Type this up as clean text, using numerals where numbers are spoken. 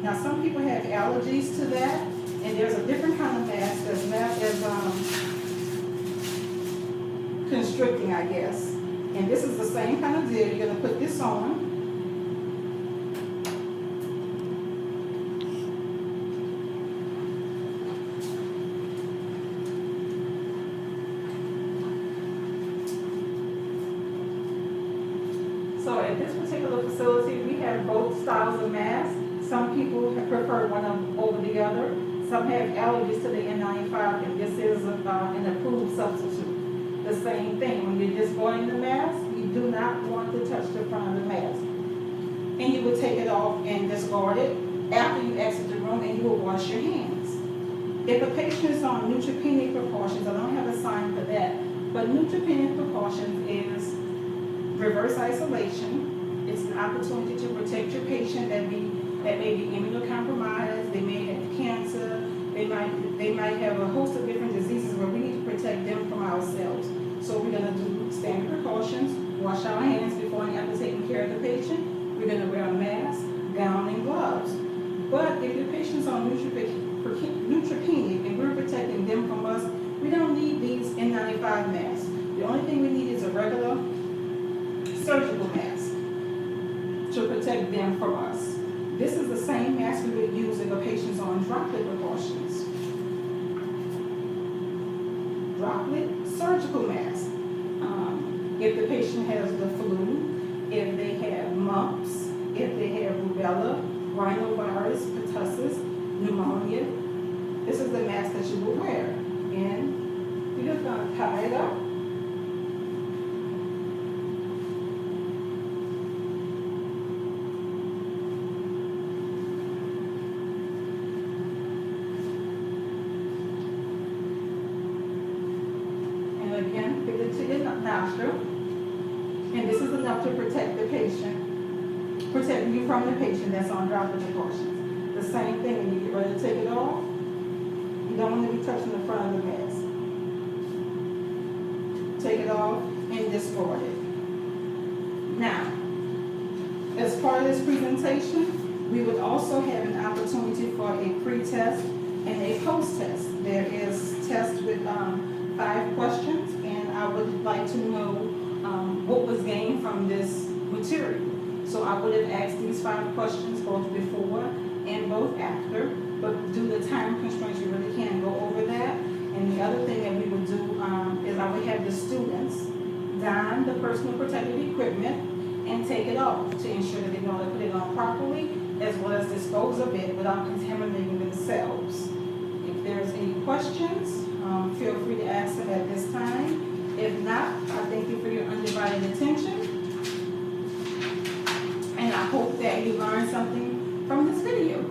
Now, some people have allergies to that, and there's a different kind of mask that's not as constricting, I guess. And this is the same kind of deal. You're going to put this on. So at this particular facility, we have both styles of masks. Some people prefer one over the other. Some have allergies to the N95, and this is an approved substitute. The same thing, when you're discarding the mask, you do not want to touch the front of the mask. And you will take it off and discard it after you exit the room, and you will wash your hands. If a patient is on neutropenic precautions, I don't have a sign for that, but neutropenic precautions is reverse isolation. It's an opportunity to protect your patient that may be immunocompromised, they may have cancer, they might have a host of different diseases where we need to protect them from ourselves. So we're going to do standard precautions, wash our hands before and after taking care of the patient. We're going to wear a mask, gown, and gloves. But if your patient's on neutropenic and we're protecting them from us, we don't need these N95 masks. The only thing we need is a regular surgical mask to protect them from us. This is the same mask we would use if a patient's on droplet precautions. Droplet surgical mask. If the patient has the flu, if they have mumps, if they have rubella, rhinovirus, pertussis, pneumonia, this is the mask that you will wear. And you're just going to tie it up. Again, fit it to your nostril, and this is enough to protect the patient, protect you from the patient that's on droplet precautions. The same thing when you get ready to take it off, you don't want to be touching the front of the mask. Take it off and discard it. Now, as part of this presentation, we would also have an opportunity for a pre-test and a post-test. There is tests with 5 questions, and I would like to know what was gained from this material. So I would have asked these 5 questions both before and both after, but due to time constraints, you really can't go over that. And the other thing that we would do is I would have the students don the personal protective equipment and take it off to ensure that they know how to put it on properly, as well as dispose of it without contaminating themselves. If there's any questions, feel free to ask them at this time. If not, I thank you for your undivided attention. And I hope that you learned something from this video.